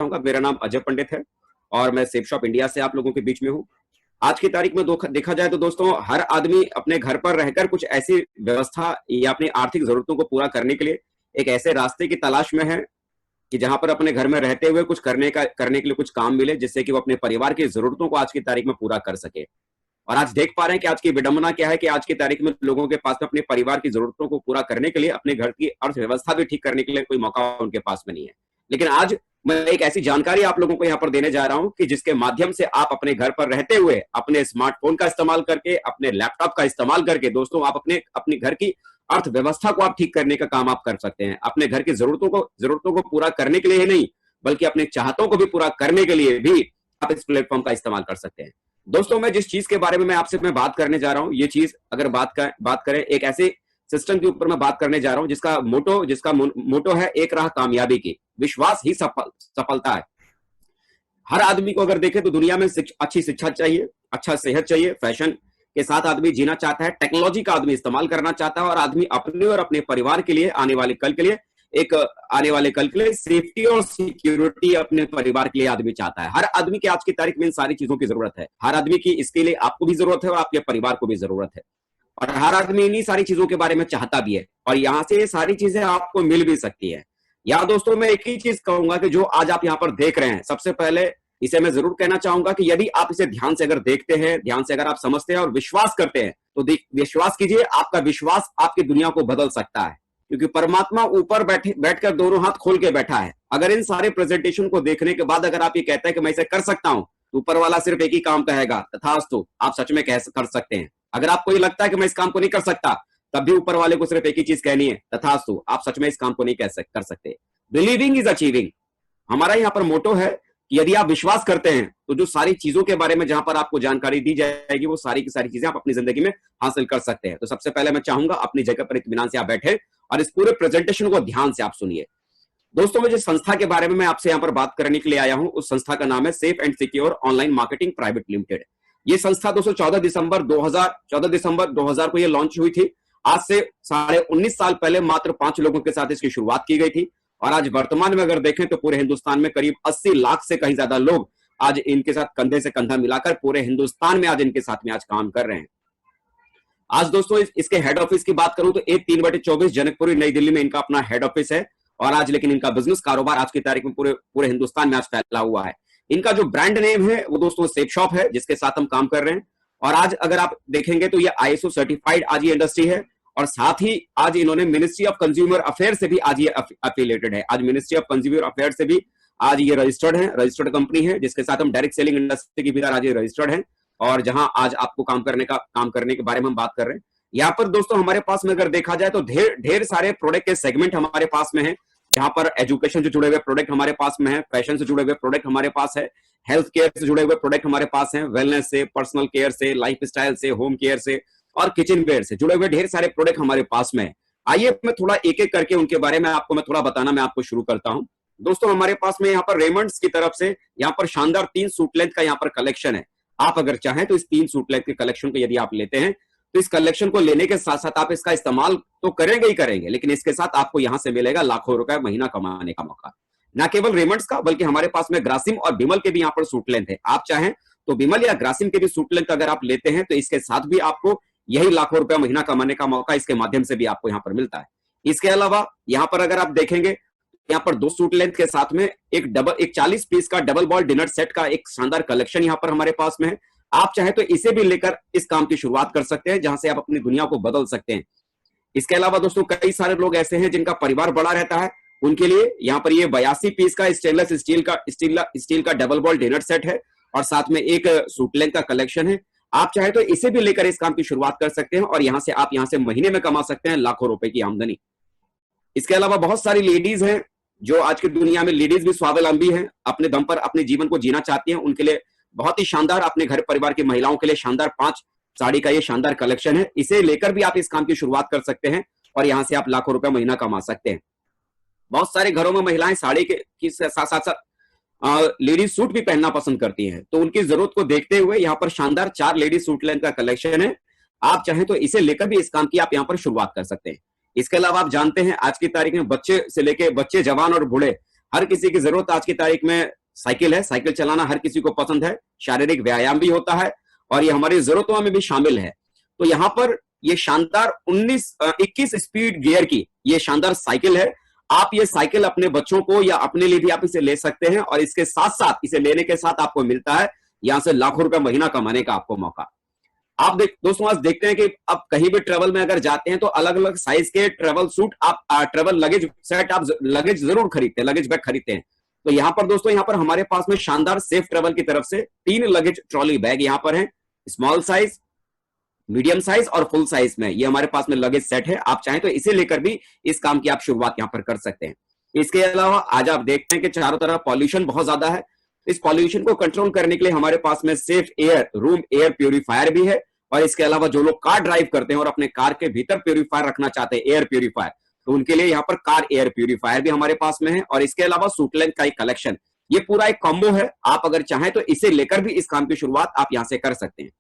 हूँ। मेरा नाम अजय पंडित है और मैं सेफ शॉप इंडिया से आप लोगों के बीच में हूँ। आज की तारीख में देखा जाए तो दोस्तों हर आदमी अपने घर पर रहकर कुछ ऐसी व्यवस्था या अपनी आर्थिक जरूरतों को पूरा करने के लिए एक ऐसे रास्ते की तलाश में है कि जहां पर अपने घर में रहते हुए कुछ करने के लिए कुछ काम मिले, जिससे कि वो अपने परिवार की जरूरतों को आज की तारीख में पूरा कर सके। और आज देख पा रहे हैं कि आज की विडंबना क्या है कि आज की तारीख में लोगों के पास में अपने परिवार की जरूरतों को पूरा करने के लिए, अपने घर की अर्थव्यवस्था भी ठीक करने के लिए कोई मौका उनके पास में नहीं है। लेकिन आज मैं एक ऐसी जानकारी आप लोगों को यहाँ पर देने जा रहा हूं कि जिसके माध्यम से आप अपने घर पर रहते हुए अपने स्मार्टफोन का इस्तेमाल करके, अपने लैपटॉप का इस्तेमाल करके दोस्तों आप अपने घर की अर्थव्यवस्था को आप ठीक करने का काम आप कर सकते हैं। अपने घर की जरूरतों को पूरा करने के लिए ही नहीं, बल्कि अपने चाहतों को भी पूरा करने के लिए भी आप इस प्लेटफॉर्म का इस्तेमाल कर सकते हैं। दोस्तों मैं जिस चीज के बारे में मैं बात करने जा रहा हूं, ये चीज अगर बात करें एक ऐसे सिस्टम के ऊपर मैं बात करने जा रहा हूं जिसका मोटो है एक राह कामयाबी की, विश्वास ही सफलता है। हर आदमी को अगर देखें तो दुनिया में अच्छी शिक्षा चाहिए, अच्छा सेहत चाहिए, फैशन के साथ आदमी जीना चाहता है, टेक्नोलॉजी का आदमी इस्तेमाल करना चाहता है और आदमी अपने और अपने परिवार के लिए आने वाले कल के लिए सेफ्टी और सिक्योरिटी अपने परिवार के लिए आदमी चाहता है। हर आदमी की आज की तारीख में इन सारी चीजों की जरूरत है। हर आदमी की इसके लिए आपको भी जरूरत है और आपके परिवार को भी जरूरत है। और हर आदमी इन्हीं सारी चीजों के बारे में चाहता भी है और यहां से ये सारी चीजें आपको मिल भी सकती है। या दोस्तों मैं एक ही चीज कहूंगा कि जो आज आप यहाँ पर देख रहे हैं, सबसे पहले इसे मैं जरूर कहना चाहूंगा कि यदि आप इसे ध्यान से अगर देखते हैं, ध्यान से अगर आप समझते हैं और विश्वास करते हैं तो विश्वास कीजिए, आपका विश्वास आपकी दुनिया को बदल सकता है। क्योंकि परमात्मा ऊपर बैठकर दोनों हाथ खोल के बैठा है। अगर इन सारे प्रेजेंटेशन को देखने के बाद अगर आप ये कहते हैं कि मैं इसे कर सकता हूं, तो ऊपर वाला सिर्फ एक ही काम कहेगा, तथास्तु, आप सच में कर सकते हैं। अगर आपको ये लगता है कि मैं इस काम को नहीं कर सकता, तब भी ऊपर वाले को सिर्फ एक ही चीज कहनी है, तथास्तु, आप सच में इस काम को नहीं कर सकते। बिलीविंग इज अचीविंग हमारा यहाँ पर मोटो है कि यदि आप विश्वास करते हैं तो जो सारी चीजों के बारे में जहां पर आपको जानकारी दी जाएगी वो सारी की सारी चीजें आप अपनी जिंदगी में हासिल कर सकते हैं। तो सबसे पहले मैं चाहूंगा अपनी जगह पर इत्मीनान से आप बैठे और इस पूरे प्रेजेंटेशन को ध्यान से आप सुनिए। दोस्तों मैं जिस संस्था के बारे में मैं आपसे यहाँ पर बात करने के लिए आया हूं, उस संस्था का नाम है safe and secure online marketing private limited. ये संस्था दोस्तों 14 दिसंबर 2000 को ये लॉन्च हुई थी। आज से 19.5 साल पहले मात्र 5 लोगों के साथ इसकी शुरुआत की गई थी और आज वर्तमान में अगर देखें तो पूरे हिंदुस्तान में करीब 80 लाख से कहीं ज्यादा लोग आज इनके साथ कंधे से कंधा मिलाकर पूरे हिंदुस्तान में आज इनके साथ में आज काम कर रहे हैं। आज दोस्तों इसके हेड ऑफिस की बात करूं तो 3/24 जनकपुरी नई दिल्ली में इनका अपना हेड ऑफिस है और आज लेकिन इनका बिजनेस कारोबार आज की तारीख में पूरे हिंदुस्तान में आज फैला हुआ है। इनका जो ब्रांड नेम है वो दोस्तों सेफ शॉप है, जिसके साथ हम काम कर रहे हैं। और आज अगर आप देखेंगे तो ये ISO सर्टिफाइड आज ये इंडस्ट्री है और साथ ही आज इन्होंने मिनिस्ट्री ऑफ कंज्यूमर अफेयर से भी आज ये एफिलिएटेड है। आज मिनिस्ट्री ऑफ कंज्यूमर अफेयर से भी आज ये रजिस्टर्ड कंपनी है, जिसके साथ हम डायरेक्ट सेलिंग इंडस्ट्री की भी आज ये रजिस्टर्ड है और जहां आज आपको काम करने के बारे में हम बात कर रहे हैं। यहाँ पर दोस्तों हमारे पास में अगर देखा जाए तो ढेर सारे प्रोडक्ट के सेगमेंट हमारे पास में है। यहाँ पर एजुकेशन से जुड़े हुए प्रोडक्ट हमारे पास में है, फैशन से जुड़े हुए प्रोडक्ट हमारे पास है, हेल्थ केयर से जुड़े हुए प्रोडक्ट हमारे पास है, वेलनेस से, पर्सनल केयर से, लाइफ स्टाइल से, होम केयर से और किचन वेयर से जुड़े हुए ढेर सारे प्रोडक्ट हमारे पास में है। आइए मैं थोड़ा एक एक करके उनके बारे में मैं थोड़ा बताना मैं आपको शुरू करता हूं। दोस्तों हमारे पास में यहाँ पर रेमंड्स की तरफ से यहाँ पर शानदार 3 सूट लेंथ का यहाँ पर कलेक्शन है। आप अगर चाहें तो इस 3 सूट लेंथ के कलेक्शन को यदि आप लेते हैं तो इस कलेक्शन को लेने के साथ साथ आप इसका इस्तेमाल तो करेंगे ही करेंगे, लेकिन इसके साथ आपको यहां से मिलेगा लाखों रुपए महीना कमाने का मौका। न केवल रेमंड्स का बल्कि हमारे पास में ग्रासिम और बिमल के भी यहाँ पर सूट लेंथ है। आप चाहें तो बिमल या ग्रासिम के भी सूट लेंथ अगर आप लेते हैं तो इसके साथ भी आपको यही लाखों रुपया महीना कमाने का मौका इसके माध्यम से भी आपको यहाँ पर मिलता है। इसके अलावा यहाँ पर अगर आप देखेंगे यहाँ पर 2 सूट लेंथ के साथ में एक 40 पीस का डबल बॉल डिनर सेट का एक शानदार कलेक्शन यहाँ पर हमारे पास में है। आप चाहे तो इसे भी लेकर इस काम की शुरुआत कर सकते हैं, जहां से आप अपनी दुनिया को बदल सकते हैं। इसके अलावा दोस्तों कई सारे लोग ऐसे हैं जिनका परिवार बड़ा रहता है, उनके लिए यहाँ पर ये 82 पीस का स्टेनलेस स्टील का डबल बॉल डिनर सेट है और साथ में एक सूट लेंथ का कलेक्शन है। आप चाहे तो इसे भी लेकर इस काम की शुरुआत कर सकते हैं और यहाँ से महीने में कमा सकते हैं लाखों रुपए की आमदनी। इसके अलावा बहुत सारी लेडीज हैं जो आज की दुनिया में लेडीज भी स्वावलंबी हैं, अपने दम पर अपने जीवन को जीना चाहती हैं। उनके लिए बहुत ही शानदार, अपने घर परिवार की महिलाओं के लिए शानदार 5 साड़ी का ये शानदार कलेक्शन है। इसे लेकर भी आप इस काम की शुरुआत कर सकते हैं और यहां से आप लाखों रुपए महीना कमा सकते हैं। बहुत सारे घरों में महिलाएं साड़ी के साथ साथ लेडीज सूट भी पहनना पसंद करती हैं, तो उनकी जरूरत को देखते हुए यहाँ पर शानदार 4 लेडीज सूट लेंथ का कलेक्शन है। आप चाहें तो इसे लेकर भी इस काम की आप यहाँ पर शुरुआत कर सकते हैं। इसके अलावा आप जानते हैं आज की तारीख में बच्चे से लेके बच्चे, जवान और बूढ़े हर किसी की जरूरत आज की तारीख में साइकिल है, साइकिल चलाना हर किसी को पसंद है, शारीरिक व्यायाम भी होता है और ये हमारी जरूरतों में भी शामिल है। तो यहाँ पर ये शानदार 21 स्पीड गियर की ये शानदार साइकिल है। आप ये साइकिल अपने बच्चों को या अपने लिए भी आप इसे ले सकते हैं और इसके साथ साथ इसे लेने के साथ आपको मिलता है यहां से लाखों रुपए महीना कमाने का आपको मौका। आप दोस्तों आज देखते हैं कि आप कहीं भी ट्रेवल में अगर जाते हैं तो अलग अलग साइज के ट्रेवल सूट आप ट्रेवल लगेज सेट आप लगेज जरूर खरीदते हैं, लगेज बैग खरीदते हैं। तो यहाँ पर दोस्तों यहाँ पर हमारे पास में शानदार सेफ ट्रेवल की तरफ से 3 लगेज ट्रॉली बैग यहाँ पर है, स्मॉल साइज, मीडियम साइज और फुल साइज में ये हमारे पास में लगेज सेट है। आप चाहें तो इसे लेकर भी इस काम की आप शुरुआत यहाँ पर कर सकते हैं। इसके अलावा आज आप देखते हैं कि चारों तरफ पॉल्यूशन बहुत ज्यादा है। इस पॉल्यूशन को कंट्रोल करने के लिए हमारे पास में safe air room air purifier भी है और इसके अलावा जो लोग कार ड्राइव करते हैं और अपने कार के भीतर प्यूरिफायर रखना चाहते हैं, एयर प्यूरिफायर, तो उनके लिए यहाँ पर कार एयर प्यूरिफायर भी हमारे पास में है और इसके अलावा सूट लेंथ का एक कलेक्शन, ये पूरा एक कॉम्बो है। आप अगर चाहें तो इसे लेकर भी इस काम की शुरुआत आप यहां से कर सकते हैं।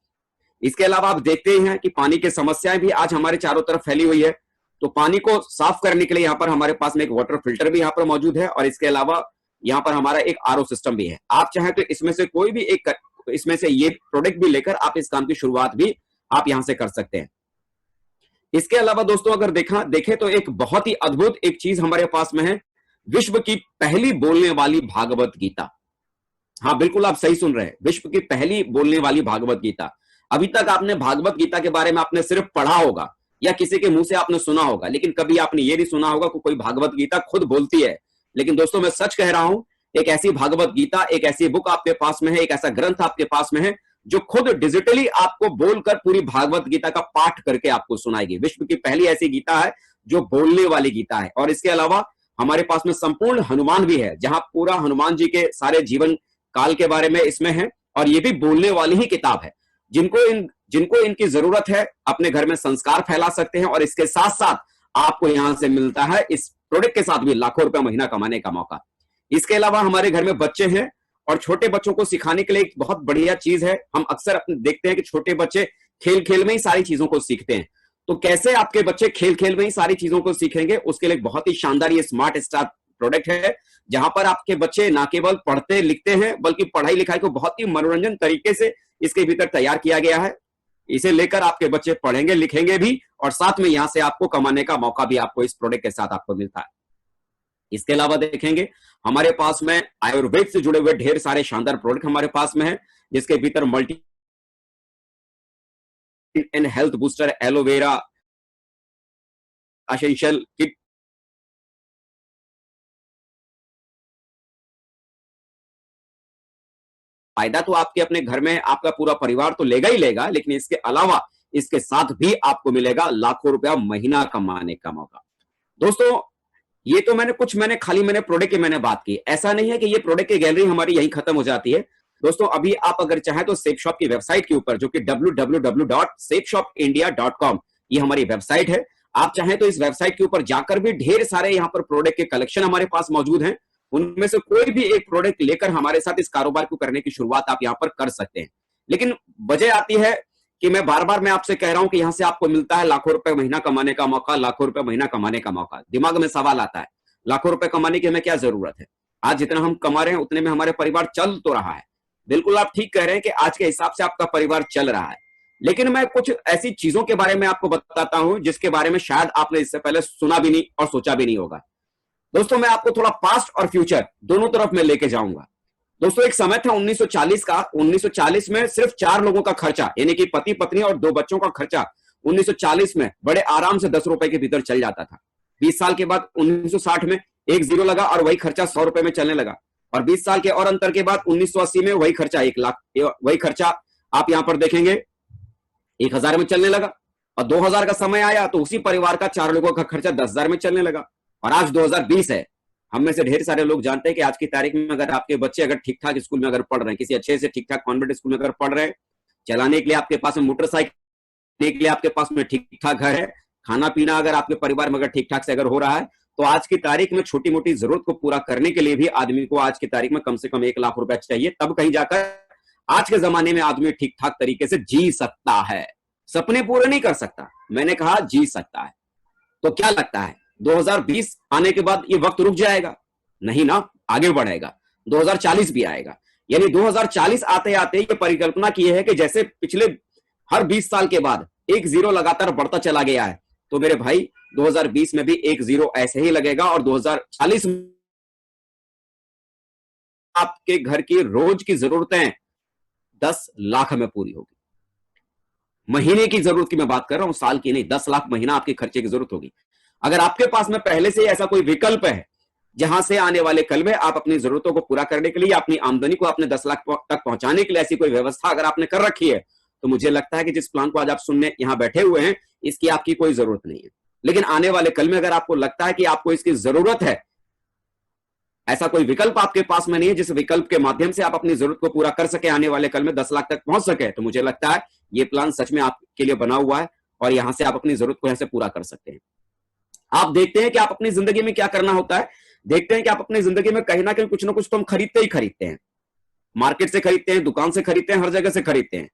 इसके अलावा आप देखते ही हैं कि पानी की समस्याएं भी आज हमारे चारों तरफ फैली हुई है। तो पानी को साफ करने के लिए यहाँ पर हमारे पास में एक वाटर फिल्टर भी यहाँ पर मौजूद है और इसके अलावा यहाँ पर हमारा एक आरओ सिस्टम भी है। आप चाहें तो इसमें से कोई भी एक इसमें से ये प्रोडक्ट भी लेकर आप इस काम की शुरुआत भी आप यहां से कर सकते हैं। इसके अलावा दोस्तों अगर देखें तो एक बहुत ही अद्भुत एक चीज हमारे पास में है, विश्व की पहली बोलने वाली भागवत गीता। हाँ बिल्कुल आप सही सुन रहे हैं, विश्व की पहली बोलने वाली भागवत गीता। अभी तक आपने भागवत गीता के बारे में आपने सिर्फ पढ़ा होगा या किसी के मुंह से आपने सुना होगा, लेकिन कभी आपने ये नहीं सुना होगा कि कोई भागवत गीता खुद बोलती है। लेकिन दोस्तों मैं सच कह रहा हूं, एक ऐसी भागवत गीता, एक ऐसी बुक आपके पास में है, एक ऐसा ग्रंथ आपके पास में है जो खुद डिजिटली आपको बोलकर पूरी भागवत गीता का पाठ करके आपको सुनाएगी। विश्व की पहली ऐसी गीता है जो बोलने वाली गीता है। और इसके अलावा हमारे पास में संपूर्ण हनुमान भी है, जहां पूरा हनुमान जी के सारे जीवन काल के बारे में इसमें है और ये भी बोलने वाली ही किताब है। जिनको इनकी जरूरत है अपने घर में संस्कार फैला सकते हैं और इसके साथ साथ आपको यहां से मिलता है इस प्रोडक्ट के साथ भी लाखों रुपए महीना कमाने का मौका। इसके अलावा हमारे घर में बच्चे हैं और छोटे बच्चों को सिखाने के लिए एक बहुत बढ़िया चीज है। हम अक्सर अपने देखते हैं कि छोटे बच्चे खेल खेल में ही सारी चीजों को सीखते हैं। तो कैसे आपके बच्चे खेल खेल में ही सारी चीजों को सीखेंगे, उसके लिए बहुत ही शानदार ये स्मार्ट स्टार प्रोडक्ट है, जहां पर आपके बच्चे ना केवल पढ़ते लिखते हैं बल्कि पढ़ाई लिखाई को बहुत ही मनोरंजन तरीके से इसके भीतर तैयार किया गया है। इसे लेकर आपके बच्चे पढ़ेंगे लिखेंगे भी और साथ में यहां से आपको कमाने का मौका भी आपको इस प्रोडक्ट के साथ आपको मिलता है। इसके अलावा देखेंगे हमारे पास में आयुर्वेद से जुड़े हुए ढेर सारे शानदार प्रोडक्ट हमारे पास में है, जिसके भीतर multi and health booster, aloe vera essential kit, फायदा तो आपके अपने घर में आपका पूरा परिवार तो लेगा ही लेगा, लेकिन इसके अलावा इसके साथ भी आपको मिलेगा लाखों रुपया महीना कमाने का मौका। दोस्तों ये तो मैंने खाली प्रोडक्ट की मैंने बात की। ऐसा नहीं है कि ये प्रोडक्ट की गैलरी हमारी यहीं खत्म हो जाती है। दोस्तों अभी आप अगर चाहें तो सेफ शॉप की वेबसाइट के ऊपर, जो कि www.safeshopindia.com, ये हमारी वेबसाइट है। आप चाहें तो इस वेबसाइट के ऊपर जाकर भी ढेर सारे यहाँ पर प्रोडक्ट के कलेक्शन हमारे पास मौजूद हैं। उनमें से कोई भी एक प्रोडक्ट लेकर हमारे साथ इस कारोबार को करने की शुरुआत आप यहाँ पर कर सकते हैं। लेकिन वजह आती है कि मैं बार बार आपसे कह रहा हूं कि यहां से आपको मिलता है लाखों रुपए महीना कमाने का मौका, लाखों रुपए महीना कमाने का मौका। दिमाग में सवाल आता है, लाखों रुपए कमाने की हमें क्या जरूरत है? आज जितना हम कमा रहे हैं उतने में हमारे परिवार चल तो रहा है। बिल्कुल आप ठीक कह रहे हैं कि आज के हिसाब से आपका परिवार चल रहा है, लेकिन मैं कुछ ऐसी चीजों के बारे में आपको बताता हूं जिसके बारे में शायद आपने इससे पहले सुना भी नहीं और सोचा भी नहीं होगा। दोस्तों मैं आपको थोड़ा पास्ट और फ्यूचर दोनों तरफ में लेके जाऊंगा। दोस्तों एक समय था 1940 का, 1940 में सिर्फ 4 लोगों का खर्चा, यानी कि पति पत्नी और 2 बच्चों का खर्चा 1940 में बड़े आराम से 10 रुपए के भीतर चल जाता था। 20 साल के बाद 1960 में एक जीरो लगा और वही खर्चा 100 रुपए में चलने लगा, और 20 साल के और अंतर के बाद 1980 में वही खर्चा 1 लाख, वही खर्चा आप यहां पर देखेंगे 1000 में चलने लगा। और 2000 का समय आया तो उसी परिवार का 4 लोगों का खर्चा 10,000 में चलने लगा। और आज 2020 है, हम में से ढेर सारे लोग जानते हैं कि आज की तारीख में अगर आपके बच्चे अगर ठीक ठाक स्कूल में अगर पढ़ रहे हैं, किसी अच्छे से ठीक ठाक कॉन्वेंट स्कूल में अगर पढ़ रहे हैं, चलाने के लिए आपके पास में मोटरसाइकिल के लिए आपके पास में ठीक ठाक घर है, खाना पीना अगर आपके परिवार में अगर ठीक ठाक से अगर हो रहा है, तो आज की तारीख में छोटी मोटी जरूरत को पूरा करने के लिए भी आदमी को आज की तारीख में कम से कम 1 लाख रुपया चाहिए, तब कहीं जाकर आज के जमाने में आदमी ठीक ठाक तरीके से जी सकता है। सपने पूरे नहीं कर सकता, मैंने कहा जी सकता है। तो क्या लगता है 2020 आने के बाद ये वक्त रुक जाएगा? नहीं ना, आगे बढ़ेगा, 2040 भी आएगा। यानी 2040 आते आते ये परिकल्पना की है कि जैसे पिछले हर 20 साल के बाद एक जीरो लगातार बढ़ता चला गया है, तो मेरे भाई 2020 में भी एक जीरो ऐसे ही लगेगा और 2040 में आपके घर की रोज की जरूरतें 10 लाख में पूरी होगी। महीने की जरूरत की मैं बात कर रहा हूं, साल की नहीं, 10 लाख महीना आपके खर्चे की जरूरत होगी। अगर आपके पास में पहले से ऐसा कोई विकल्प है जहां से आने वाले कल में आप अपनी जरूरतों को पूरा करने के लिए, अपनी आमदनी को अपने 10 लाख तक पहुंचाने के लिए ऐसी कोई व्यवस्था अगर आपने कर रखी है, तो मुझे लगता है कि जिस प्लान को आज आप सुनने यहां बैठे हुए हैं, इसकी आपकी कोई जरूरत नहीं है। लेकिन आने वाले कल में अगर आपको लगता है कि आपको इसकी जरूरत है, ऐसा कोई विकल्प आपके पास में नहीं है जिस विकल्प के माध्यम से आप अपनी जरूरत को पूरा कर सके, आने वाले कल में 10 लाख तक पहुंच सके, तो मुझे लगता है ये प्लान सच में आपके लिए बना हुआ है और यहां से आप अपनी जरूरत को यहां से पूरा कर सकते हैं। आप देखते हैं कि आप अपनी जिंदगी में क्या करना होता है, देखते हैं कि आप अपनी जिंदगी में कहीं ना कहीं कुछ ना कुछ तो हम खरीदते ही खरीदते हैं। मार्केट से खरीदते हैं, दुकान से खरीदते हैं, हर जगह से खरीदते हैं।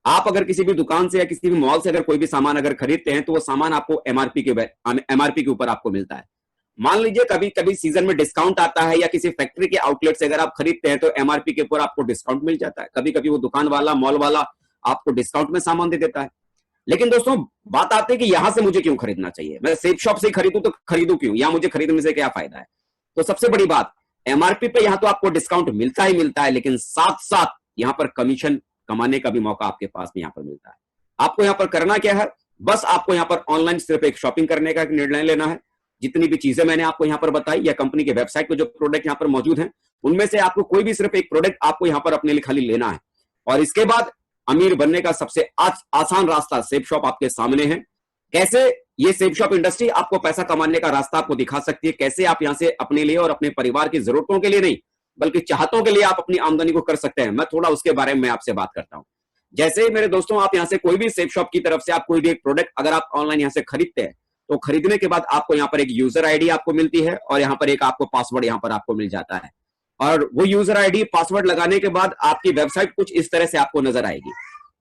आप अगर किसी भी दुकान से या किसी भी मॉल से अगर कोई भी सामान अगर खरीदते हैं, तो वो सामान आपको एमआरपी के ऊपर आपको मिलता है। मान लीजिए कभी कभी सीजन में डिस्काउंट आता है या किसी फैक्ट्री के आउटलेट से अगर आप खरीदते हैं तो एमआरपी के ऊपर आपको डिस्काउंट मिल जाता है। कभी कभी वो दुकान वाला, मॉल वाला आपको डिस्काउंट में सामान दे देता है। लेकिन दोस्तों बात आती है कि यहां से मुझे क्यों खरीदना चाहिए, मैं सेफ शॉप से खरीदूं तो खरीदूं क्यों, या मुझे खरीदने से क्या फायदा है। तो सबसे बड़ी बात, एमआरपी पे यहां तो आपको डिस्काउंट मिलता ही मिलता है, लेकिन साथ साथ यहां पर कमीशन कमाने का भी मौका आपके पास में यहां पर मिलता है। आपको यहां पर करना क्या है, बस आपको यहां पर ऑनलाइन सिर्फ एक शॉपिंग करने का निर्णय लेना है। जितनी भी चीजें मैंने आपको यहां पर बताई या कंपनी के वेबसाइट पे जो प्रोडक्ट यहां पर मौजूद हैं, उनमें से आपको कोई भी सिर्फ एक प्रोडक्ट आपको यहां पर अपने लिए खाली लेना है, और इसके बाद अमीर बनने का सबसे आसान रास्ता सेफ शॉप आपके सामने है। कैसे ये सेफ शॉप इंडस्ट्री आपको पैसा कमाने का रास्ता आपको दिखा सकती है, कैसे आप यहां से अपने लिए और अपने परिवार की जरूरतों के लिए नहीं बल्कि चाहतों के लिए आप अपनी आमदनी को कर सकते हैं, मैं थोड़ा उसके बारे में आपसे बात करता हूं। जैसे ही मेरे दोस्तों आप यहां से कोई भी सेफ शॉप की तरफ से आप कोई भी एक प्रोडक्ट अगर आप ऑनलाइन यहां से खरीदते हैं, तो खरीदने के बाद आपको यहां पर एक यूजर आईडी आपको मिलती है और यहां पर एक आपको पासवर्ड यहां पर आपको मिल जाता है। और वो यूजर आईडी पासवर्ड लगाने के बाद आपकी वेबसाइट कुछ इस तरह से आपको नजर आएगी।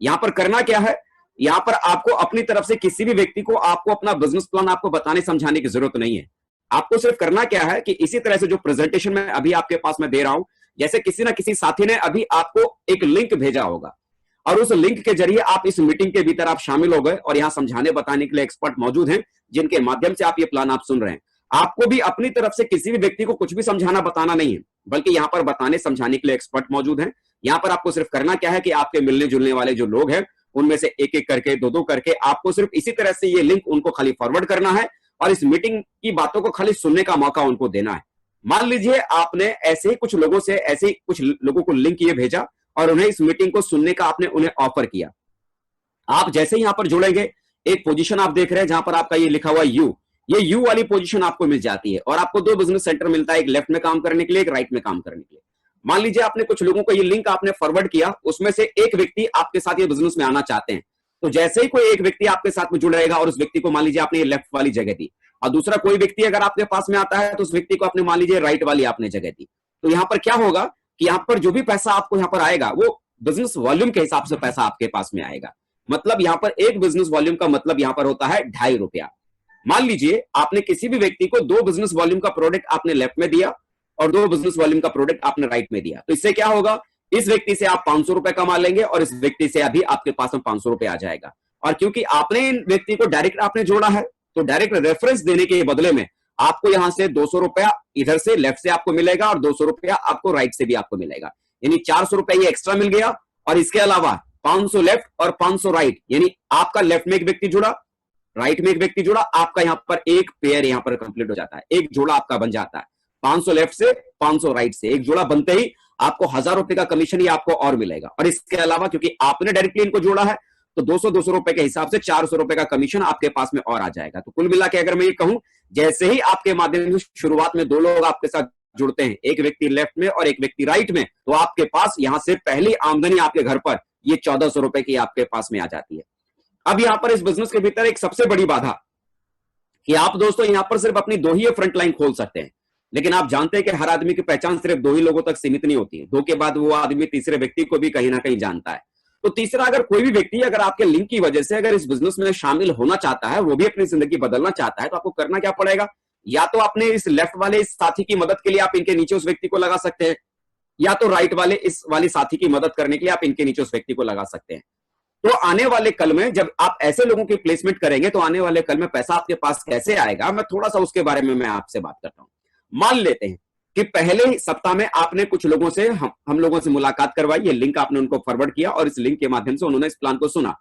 यहां पर करना क्या है, यहां पर आपको अपनी तरफ से किसी भी व्यक्ति को आपको अपना बिजनेस प्लान आपको बताने समझाने की जरूरत नहीं है। आपको सिर्फ करना क्या है कि इसी तरह से जो प्रेजेंटेशन मैं अभी आपके पास में दे रहा हूं, जैसे किसी ना किसी साथी ने अभी आपको एक लिंक भेजा होगा और उस लिंक के जरिए आप इस मीटिंग के भीतर आप शामिल हो गए और यहां समझाने बताने के लिए एक्सपर्ट मौजूद हैं जिनके माध्यम से आप ये प्लान आप सुन रहे हैं। आपको भी अपनी तरफ से किसी भी व्यक्ति को कुछ भी समझाना बताना नहीं है, बल्कि यहां पर बताने समझाने के लिए एक्सपर्ट मौजूद हैं। यहां पर आपको सिर्फ करना क्या है कि आपके मिलने जुलने वाले जो लोग हैं उनमें से एक एक करके, दो दो करके आपको सिर्फ इसी तरह से ये लिंक उनको खाली फॉरवर्ड करना है और इस मीटिंग की बातों को खाली सुनने का मौका उनको देना है। मान लीजिए आपने ऐसे ही कुछ लोगों से ऐसे ही कुछ लोगों को लिंक ये भेजा और उन्हें इस मीटिंग को सुनने का आपने उन्हें ऑफर किया। आप जैसे ही यहां पर जुड़ेंगे, एक पोजीशन आप देख रहे हैं जहां पर आपका ये लिखा हुआ यू, ये यू वाली पोजीशन आपको मिल जाती है और आपको दो बिजनेस सेंटर मिलता है, एक लेफ्ट में काम करने के लिए, एक राइट में काम करने के लिए। मान लीजिए आपने कुछ लोगों को ये लिंक आपने फॉरवर्ड किया, उसमें से एक व्यक्ति आपके साथ ये बिजनेस में आना चाहते हैं, तो जैसे ही कोई एक व्यक्ति आपके साथ में जुड़ रहेगा और उस व्यक्ति को मान लीजिए आपने ये लेफ्ट वाली जगह दी और दूसरा कोई व्यक्ति अगर आपके पास में आता है तो उस व्यक्ति को आपने मान लीजिए राइट वाली आपने जगह दी, तो यहां पर क्या होगा कि यहां पर जो भी पैसा आपको यहां पर आएगा वो बिजनेस वॉल्यूम के हिसाब से पैसा आपके पास में आएगा। मतलब यहां पर एक बिजनेस वॉल्यूम का मतलब यहां पर होता है ₹2.5। मान लीजिए आपने किसी भी व्यक्ति को दो बिजनेस वॉल्यूम का प्रोडक्ट आपने लेफ्ट में दिया और दो बिजनेस वॉल्यूम का प्रोडक्ट आपने राइट में दिया, तो इससे क्या होगा, इस व्यक्ति से आप ₹500 कमा लेंगे और इस व्यक्ति से अभी आपके पास में ₹500 आ जाएगा। और क्योंकि आपने इन व्यक्ति को डायरेक्ट आपने जोड़ा है, तो डायरेक्ट रेफरेंस देने के बदले में आपको यहां से ₹200 इधर से लेफ्ट से आपको मिलेगा और ₹200 आपको राइट से भी आपको मिलेगा, यानी ₹400 ये एक्स्ट्रा मिल गया। और इसके अलावा 500 लेफ्ट और 500 राइट, यानी आपका लेफ्ट में एक व्यक्ति जुड़ा, राइट में एक व्यक्ति जुड़ा, आपका यहां पर एक पेयर यहां पर कंप्लीट हो जाता है, एक जोड़ा आपका बन जाता है। 500 लेफ्ट से 500 राइट से एक जोड़ा बनते ही आपको ₹1000 का कमीशन ही आपको और मिलेगा। और इसके अलावा क्योंकि आपने डायरेक्टली इनको जोड़ा है तो ₹200 के हिसाब से ₹400 का कमीशन आपके पास में और आ जाएगा। तो कुल मिला के अगर मैं ये कहूं, जैसे ही आपके माध्यम से शुरुआत में दो लोग आपके साथ जुड़ते हैं, एक व्यक्ति लेफ्ट में और एक व्यक्ति राइट में, तो आपके पास यहां से पहली आमदनी आपके घर पर ये ₹1400 की आपके पास में आ जाती है। अब यहां पर इस बिजनेस के भीतर एक सबसे बड़ी बाधा कि आप दोस्तों यहां पर सिर्फ अपनी दो ही फ्रंट लाइन खोल सकते हैं, लेकिन आप जानते हैं कि हर आदमी की पहचान सिर्फ दो ही लोगों तक सीमित नहीं होती है। दो के बाद वो आदमी तीसरे व्यक्ति को भी कहीं ना कहीं जानता है। तो तीसरा, अगर कोई भी व्यक्ति अगर आपके लिंक की वजह से अगर इस बिजनेस में शामिल होना चाहता है, वो भी अपनी जिंदगी बदलना चाहता है, तो आपको करना क्या पड़ेगा, या तो अपने इस लेफ्ट वाले इस साथी की मदद के लिए आप इनके नीचे उस व्यक्ति को लगा सकते हैं, या तो राइट वाले इस वाली साथी की मदद करने के लिए आप इनके नीचे उस व्यक्ति को लगा सकते हैं। तो आने वाले कल में जब आप ऐसे लोगों की प्लेसमेंट करेंगे तो आने वाले कल में पैसा आपके पास कैसे आएगा, मैं थोड़ा सा उसके बारे में मैं आपसे बात करता हूं। मान लेते हैं कि पहले ही सप्ताह में आपने कुछ लोगों से हम लोगों से मुलाकात करवाई, ये लिंक आपने उनको फॉरवर्ड किया और इस लिंक के माध्यम से उन्होंने इस प्लान को सुना।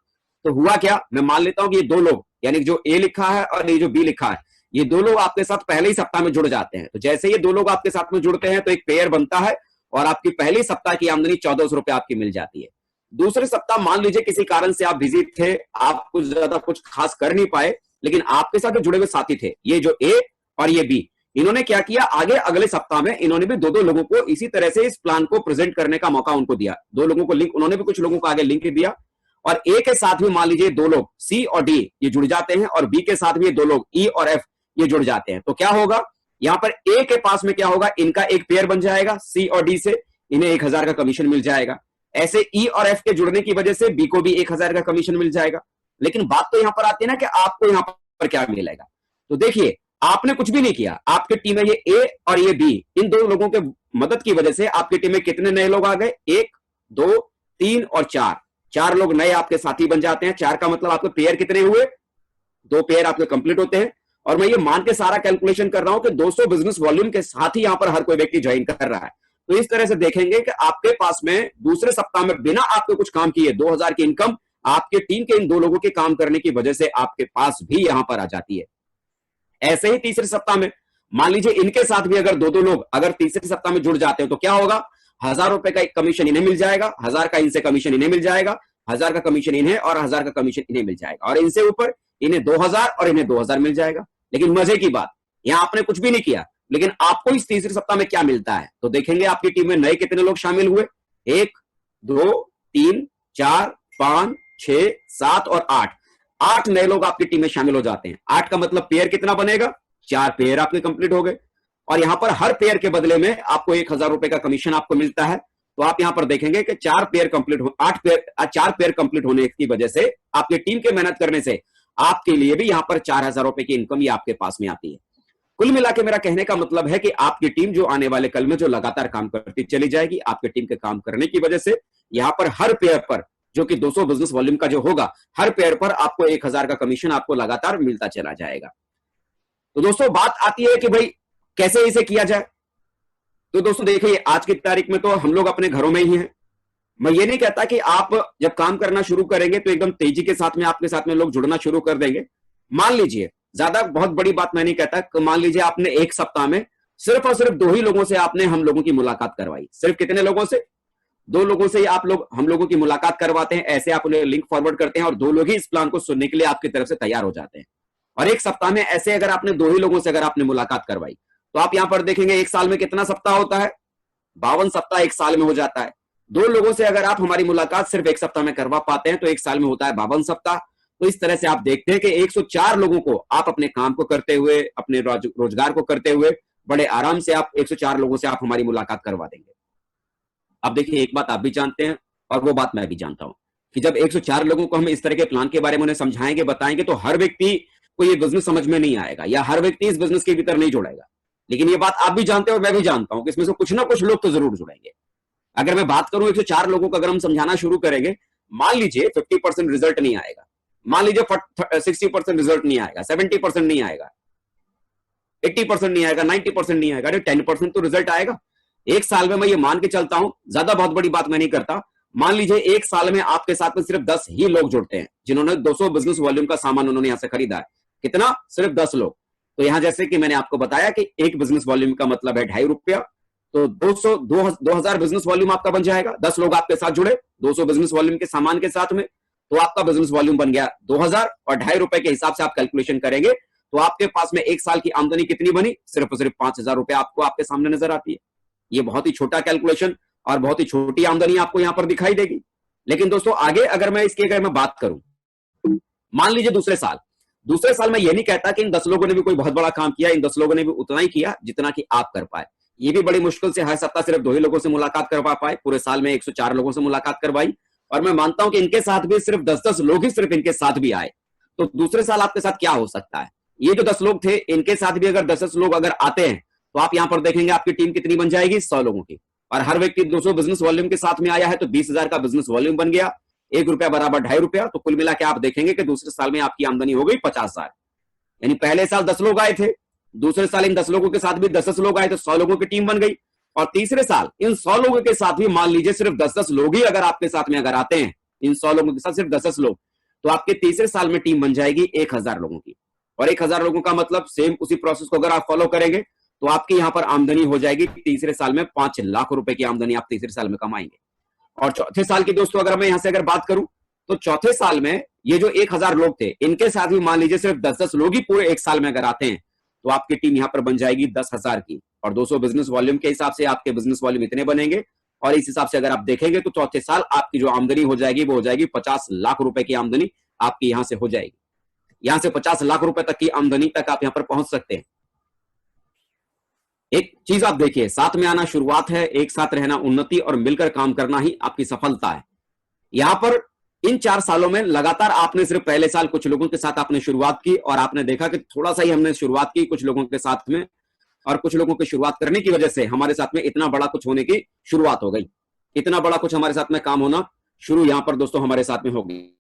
तो हुआ क्या, मैं मान लेता हूं कि ये दो लोग, यानी जो ए लिखा है और ये जो बी लिखा है, ये दो लोग आपके साथ पहले ही सप्ताह में जुड़ जाते हैं। तो जैसे ये दो लोग आपके साथ में जुड़ते हैं तो एक पेयर बनता है और आपकी पहली सप्ताह की आमदनी 1400 रुपए आपकी मिल जाती है। दूसरे सप्ताह मान लीजिए किसी कारण से आप बिजी थे, आप कुछ ज्यादा कुछ खास कर नहीं पाए, लेकिन आपके साथ जो जुड़े हुए साथी थे, ये जो ए और ये बी, इन्होंने क्या किया, आगे अगले सप्ताह में इन्होंने भी दो दो लोगों को इसी तरह से इस प्लान को प्रेजेंट करने का मौका उनको दिया। दो लोगों को लिंक, उन्होंने भी कुछ लोगों को आगे लिंक दिया और ए के साथ भी मान लीजिए दो लोग सी और डी ये जुड़ जाते हैं और बी के साथ भी दो लोग ई और एफ ये जुड़ जाते हैं। तो क्या होगा, यहां पर ए के पास में क्या होगा, इनका एक पेयर बन जाएगा सी और डी से, इन्हें 1000 का कमीशन मिल जाएगा। ऐसे ई और एफ के जुड़ने की वजह से बी को भी 1000 का कमीशन मिल जाएगा। लेकिन बात तो यहां पर आती है ना कि आपको यहां पर क्या मिलेगा। तो देखिए, आपने कुछ भी नहीं किया, आपकी टीम में ये ए और ये बी, इन दो लोगों के मदद की वजह से आपकी टीम में कितने नए लोग आ गए, 1 2 3 और 4 लोग नए आपके साथी बन जाते हैं। 4 का मतलब आपके पेयर कितने हुए, 2 पेयर आपके कंप्लीट होते हैं। और मैं ये मान के सारा कैलकुलेशन कर रहा हूं कि 200 बिजनेस वॉल्यूम के साथ ही यहां पर हर कोई व्यक्ति ज्वाइन कर रहा है। तो इस तरह से देखेंगे कि आपके पास में दूसरे सप्ताह में बिना आपके कुछ काम किए 2000 की इनकम आपके टीम के इन दो लोगों के काम करने की वजह से आपके पास भी यहां पर आ जाती है। ऐसे ही तीसरे सप्ताह में मान लीजिए इनके साथ भी अगर दो दो लोग अगर तीसरे सप्ताह में जुड़ जाते हैं तो क्या होगा, 1000 रुपए का एक कमीशन इन्हें मिल जाएगा, 1000 का इनसे कमीशन इन्हें मिल जाएगा, 1000 का कमीशन इन्हें और 1000 का कमीशन इन्हें मिल जाएगा और इनसे ऊपर इन्हें 2000 और इन्हें 2000 मिल जाएगा। लेकिन मजे की बात, यहां आपने कुछ भी नहीं किया, लेकिन आपको इस तीसरे सप्ताह में क्या मिलता है। तो देखेंगे आपकी टीम में नए कितने लोग शामिल हुए, 1 2 3 4 5 6 7 और 8 नए लोग आपकी टीम में शामिल हो जाते हैं। 8 का मतलब पेयर कितना बनेगा, 4 पेयर आपके कंप्लीट हो गए और यहां पर हर पेयर के बदले में आपको 1000 रुपए का कमीशन आपको मिलता है। तो आप यहां पर देखेंगे कि 4 पेयर कंप्लीट हो 4 पेयर कंप्लीट होने की वजह से आपकी टीम के मेहनत करने से आपके लिए भी यहां पर 4000 रुपए की इनकम ये आपके पास में आती है। कुल मिला के मेरा कहने का मतलब है कि आपकी टीम जो आने वाले कल में जो लगातार काम करती चली जाएगी, आपके टीम के काम करने की वजह से यहां पर हर पेयर पर जो कि 200 बिजनेस वॉल्यूम का जो होगा, हर पेयर पर आपको 1000 का कमीशन आपको लगातार मिलता चला जाएगा। तो दोस्तों बात आती है कि भाई कैसे इसे किया जाए। तो दोस्तों देखिए, आज की तारीख में तो हम लोग अपने घरों में ही हैं। मैं ये नहीं कहता कि आप जब काम करना शुरू करेंगे तो एकदम तेजी के साथ में आपके साथ में लोग जुड़ना शुरू कर देंगे। मान लीजिए, ज्यादा बहुत बड़ी बात मैं नहीं कहता, मान लीजिए आपने एक सप्ताह में सिर्फ और सिर्फ 2 ही लोगों से आपने हम लोगों की मुलाकात करवाई। सिर्फ कितने लोगों से, 2 लोगों से आप लोग हम लोगों की मुलाकात करवाते हैं। ऐसे आप उन्हें लिंक फॉरवर्ड करते हैं और 2 लोग ही इस प्लान को सुनने के लिए आपकी तरफ से तैयार हो जाते हैं। और एक सप्ताह में ऐसे अगर आपने 2 ही लोगों से अगर आपने मुलाकात करवाई तो आप यहां पर देखेंगे एक साल में कितना सप्ताह होता है, 52 सप्ताह एक साल में हो जाता है। 2 लोगों से अगर आप हमारी मुलाकात सिर्फ एक सप्ताह में करवा पाते हैं तो एक साल में होता है 52 सप्ताह। तो इस तरह से आप देखते हैं कि 104 लोगों को आप अपने काम को करते हुए, अपने रोजगार को करते हुए बड़े आराम से आप 104 लोगों से आप हमारी मुलाकात करवा देंगे। अब देखिए, एक बात आप भी जानते हैं और वो बात मैं भी जानता हूं कि जब 104 लोगों को हम इस तरह के प्लान के बारे में उन्हें समझाएंगे, बताएंगे, तो हर व्यक्ति को ये बिजनेस समझ में नहीं आएगा या हर व्यक्ति इस बिजनेस के भीतर नहीं जुड़ेगा। लेकिन ये बात आप भी जानते हैं और मैं भी जानता हूं कि इसमें से कुछ ना कुछ लोग तो जरूर जुड़ेंगे। अगर मैं बात करूं 104 लोगों को अगर हम समझाना शुरू करेंगे, मान लीजिए 50% रिजल्ट नहीं आएगा, मान लीजिए 60% रिजल्ट नहीं आएगा, 70% नहीं आएगा, 80% नहीं आएगा, 90% नहीं आएगा, 10% तो रिजल्ट आएगा। एक साल में मैं ये मान के चलता हूं, ज्यादा बहुत बड़ी बात मैं नहीं करता, मान लीजिए एक साल में आपके साथ में सिर्फ 10 ही लोग जुड़ते हैं जिन्होंने 200 बिजनेस वॉल्यूम का सामान उन्होंने यहां से खरीदा है। कितना, सिर्फ 10 लोग। तो यहां जैसे कि मैंने आपको बताया कि एक बिजनेस वॉल्यूम का मतलब है 2.5 रुपया, तो 2000 बिजनेस वॉल्यूम आपका बन जाएगा। 10 लोग आपके साथ जुड़े 200 बिजनेस वॉल्यूम के सामान के साथ में, तो आपका बिजनेस वॉल्यूम बन गया 2000 और 2.5 रुपए के हिसाब से आप कैलकुलेशन करेंगे तो आपके पास में एक साल की आमदनी कितनी बनी, सिर्फ और सिर्फ 5000 रुपए आपको आपके सामने नजर आती है। ये बहुत ही छोटा कैलकुलेशन और बहुत ही छोटी आमदनी आपको यहां पर दिखाई देगी। लेकिन दोस्तों आगे अगर मैं बात करूं, मान लीजिए दूसरे साल मैं ये नहीं कहता कि इन 10 लोगों ने भी कोई बहुत बड़ा काम किया, इन 10 लोगों ने भी उतना ही किया जितना कि आप कर पाए। ये भी बड़ी मुश्किल से हर सप्ताह सिर्फ 2 ही लोगों से मुलाकात करवा पाए, पूरे साल में 104 लोगों से मुलाकात करवाई। और मैं मानता हूं कि इनके साथ भी सिर्फ 10-10 लोग ही सिर्फ इनके साथ भी आए। तो दूसरे साल आपके साथ क्या हो सकता है, ये जो 10 लोग थे, इनके साथ भी अगर 10-10 लोग अगर आते हैं तो आप यहां पर देखेंगे आपकी टीम कितनी बन जाएगी, 100 लोगों की। और हर व्यक्ति 200 बिजनेस वॉल्यूम के साथ में आया है तो 20,000 का बिजनेस वॉल्यूम बन गया, ₹1 बराबर ₹2.5। तो कुल मिला के आप देखेंगे कि दूसरे साल में आपकी आमदनी हो गई 50,000। यानी पहले साल 10 लोग आए थे, दूसरे साल इन 10 लोगों के साथ भी 10-10 लोग आए तो 100 लोगों की टीम बन गई। और तीसरे साल इन 100 लोगों के साथ भी मान लीजिए सिर्फ 10-10 लोग ही अगर आपके साथ में अगर आते हैं, इन 100 लोगों के साथ सिर्फ 10-10 लोग, तो आपके तीसरे साल में टीम बन जाएगी 1,000 लोगों की। और 1,000 लोगों का मतलब सेम उसी प्रोसेस को अगर आप फॉलो करेंगे तो आपकी यहां पर आमदनी हो जाएगी तीसरे साल में 5 लाख रुपए की आमदनी आप तीसरे साल में कमाएंगे। और चौथे साल की दोस्तों अगर मैं यहां से अगर बात करूं तो चौथे साल में ये जो 1,000 लोग थे, इनके साथ भी मान लीजिए सिर्फ 10-10 लोग ही पूरे एक साल में अगर आते हैं तो आपकी टीम यहां पर बन जाएगी 10,000 की। और 200 बिजनेस वॉल्यूम के हिसाब से आपके बिजनेस वॉल्यूम इतने बनेंगे। और इस हिसाब से अगर आप देखेंगे तो चौथे साल आपकी जो आमदनी हो जाएगी वो हो जाएगी 50 लाख रुपए की आमदनी आपकी यहां से हो जाएगी। यहां से 50 लाख रुपए तक की आमदनी तक आप यहां पर पहुंच सकते हैं। एक चीज आप देखिए, साथ में आना शुरुआत है, एक साथ रहना उन्नति और मिलकर काम करना ही आपकी सफलता है। यहां पर इन 4 सालों में लगातार आपने सिर्फ पहले साल कुछ लोगों के साथ आपने शुरुआत की और आपने देखा कि थोड़ा सा ही हमने शुरुआत की कुछ लोगों के साथ में, और कुछ लोगों की शुरुआत करने की वजह से हमारे साथ में इतना बड़ा कुछ होने की शुरुआत हो गई, इतना बड़ा कुछ हमारे साथ में काम होना शुरू यहां पर दोस्तों हमारे साथ में हो गई।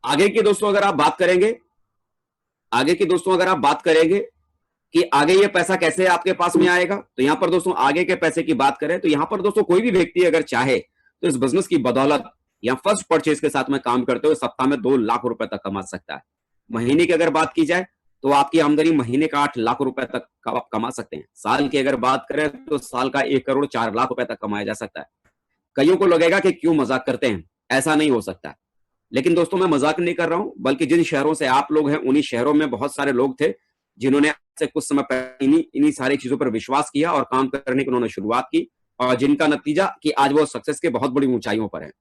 आगे की दोस्तों अगर आप बात करेंगे, आगे की दोस्तों अगर आप बात करेंगे कि आगे ये पैसा कैसे आपके पास में आएगा, तो यहां पर दोस्तों आगे के पैसे की बात करें तो यहां पर दोस्तों कोई भी व्यक्ति अगर चाहे तो इस बिजनेस की बदौलत या फर्स्ट परचेज के साथ में काम करते हुए सप्ताह में 2 लाख रुपए तक कमा सकता है। महीने की अगर बात की जाए तो आपकी आमदनी महीने का 8 लाख रुपए तक आप कमा सकते हैं। साल की अगर बात करें तो साल का 1,04,00,000 रुपए तक कमाया जा सकता है। कईयों को लगेगा कि क्यों मजाक करते हैं, ऐसा नहीं हो सकता। लेकिन दोस्तों मैं मजाक नहीं कर रहा हूं, बल्कि जिन शहरों से आप लोग हैं उन्हीं शहरों में बहुत सारे लोग थे जिन्होंने से कुछ समय पहले इन्हीं सारी चीजों पर विश्वास किया और काम करने की उन्होंने शुरुआत की, और जिनका नतीजा कि आज वो सक्सेस के बहुत बड़ी ऊंचाइयों पर है।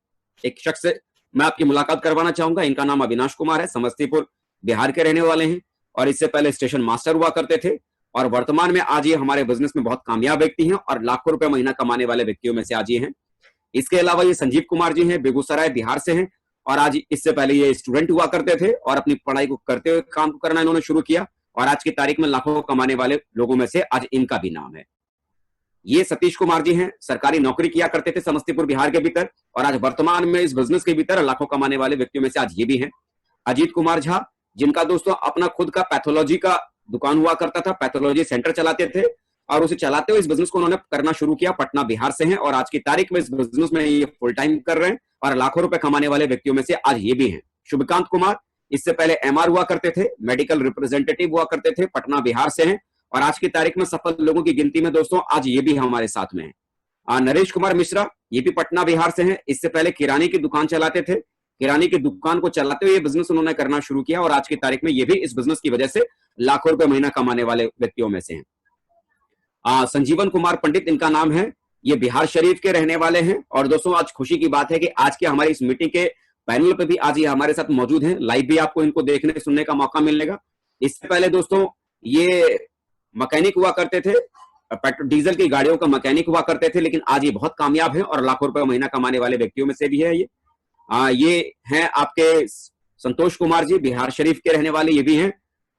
एक शख्स से मैं आपकी मुलाकात करवाना चाहूंगा, इनका नाम अविनाश कुमार है, समस्तीपुर बिहार के रहने वाले हैं और इससे पहले स्टेशन मास्टर हुआ करते थे और वर्तमान में आज ये हमारे बिजनेस में बहुत कामयाब व्यक्ति हैं और लाखों रुपए महीना कमाने वाले व्यक्तियों में से आज ये हैं। इसके अलावा ये संजीव कुमार जी हैं, बेगूसराय बिहार से हैं और आज इससे पहले ये स्टूडेंट हुआ करते थे और अपनी पढ़ाई को करते हुए काम करना इन्होंने शुरू किया और आज की तारीख में लाखों कमाने वाले लोगों में से आज इनका भी नाम है। ये सतीश कुमार जी हैं, सरकारी नौकरी किया करते थे समस्तीपुर बिहार के भीतर और आज वर्तमान में इस बिजनेस के भीतर लाखों कमाने वाले व्यक्तियों में से आज ये भी हैं। अजीत कुमार झा, जिनका दोस्तों अपना खुद का पैथोलॉजी का दुकान हुआ करता था, पैथोलॉजी सेंटर चलाते थे और उसे चलाते हुए इस बिजनेस को उन्होंने करना शुरू किया। पटना बिहार से हैं और आज की तारीख में इस बिजनेस में ये फुल टाइम कर रहे हैं और लाखों रुपए कमाने वाले व्यक्तियों में से आज ये भी हैं। शुभकांत कुमार, इससे पहले एमआर हुआ करते थे, मेडिकल रिप्रेजेंटेटिव हुआ करते थे, पटना बिहार से हैं और आज की तारीख में सफल लोगों की गिनती में दोस्तों आज ये भी हमारे साथ में है। नरेश कुमार मिश्रा, ये भी पटना बिहार से हैं, इससे पहले किराने की दुकान चलाते थे, किराने की दुकान को चलाते हुए ये बिजनेस उन्होंने करना शुरू किया और आज की तारीख में ये भी इस बिजनेस की वजह से लाखों रुपए महीना कमाने वाले व्यक्तियों में से हैं। संजीवन कुमार पंडित इनका नाम है, ये बिहार शरीफ के रहने वाले हैं और दोस्तों आज खुशी की बात है कि आज के हमारी इस मीटिंग के पैनल पे भी आज ये हमारे साथ मौजूद हैं। लाइव भी आपको इनको देखने सुनने का मौका मिलेगा। इससे पहले दोस्तों ये मैकेनिक हुआ करते थे, पेट्रोल डीजल की गाड़ियों का मैकेनिक हुआ करते थे, लेकिन आज ये बहुत कामयाब है और लाखों रुपए महीना कमाने वाले व्यक्तियों में से भी है। ये हैं आपके संतोष कुमार जी, बिहार शरीफ के रहने वाले ये भी हैं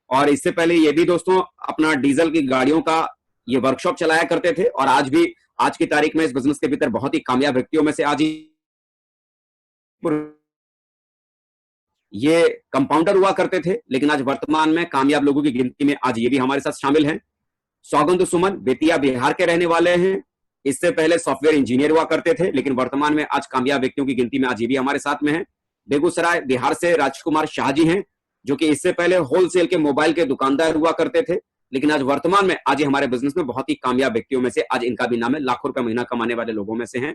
और इससे पहले ये भी दोस्तों अपना डीजल की गाड़ियों का ये वर्कशॉप चलाया करते थे और आज भी आज की तारीख में इस बिजनेस के भीतर बहुत ही कामयाब व्यक्तियों में से आज ये कंपाउंडर हुआ करते थे, लेकिन आज वर्तमान में कामयाब लोगों की गिनती में आज ये भी हमारे साथ शामिल हैं। सौगंध सुमन, बेतिया बिहार के रहने वाले हैं, इससे पहले सॉफ्टवेयर इंजीनियर हुआ करते थे, लेकिन वर्तमान में आज कामयाब व्यक्तियों की गिनती में आज ये भी हमारे साथ में है। बेगूसराय बिहार से राजकुमार शाह जी हैं, जो कि इससे पहले होलसेल के मोबाइल के दुकानदार हुआ करते थे, लेकिन आज वर्तमान में आज ये हमारे बिजनेस में बहुत ही कामयाब व्यक्तियों में से आज इनका भी नाम है, लाखों रुपए महीना कमाने वाले लोगों में से हैं।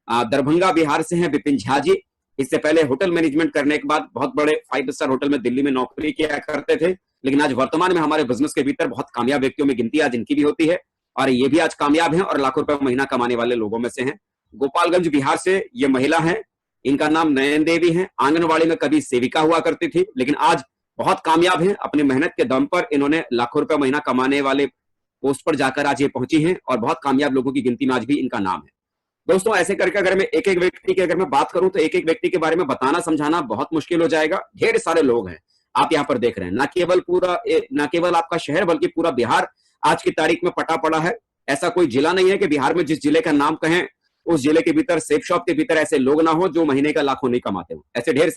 दरभंगा बिहार से हैं विपिन झा जी, इससे पहले होटल मैनेजमेंट करने के बाद बहुत बड़े 5 स्टार होटल में दिल्ली में नौकरी किया करते थे, लेकिन आज वर्तमान में हमारे बिजनेस के भीतर बहुत कामयाब व्यक्तियों में गिनती आज इनकी भी होती है और ये भी आज कामयाब हैं और लाखों रुपए महीना कमाने वाले लोगों में से हैं। गोपालगंज बिहार से ये महिला है, इनका नाम नयन देवी है। आंगनवाड़ी में कभी सेविका हुआ करती थी, लेकिन आज बहुत कामयाब हैं। अपनी मेहनत के दम पर इन्होंने लाखों रुपए महीना कमाने वाले पोस्ट पर जाकर आज ये पहुंची हैं और बहुत कामयाब लोगों की गिनती में आज भी इनका नाम है। दोस्तों, ऐसे करके अगर मैं एक एक व्यक्ति की अगर मैं बात करूं तो एक एक व्यक्ति के बारे में बताना समझाना बहुत मुश्किल हो जाएगा। ढेर सारे लोग हैं आप यहाँ पर देख रहे हैं, न केवल आपका शहर बल्कि पूरा बिहार आज की तारीख में पटा पड़ा है। ऐसा कोई जिला नहीं है कि बिहार में जिस जिले का नाम कहें उस जिले के भीतर सेफ शॉप के भीतर ऐसे लोग ना हो जो महीने का लाखों नहीं कमाते हो। ऐसे ढेर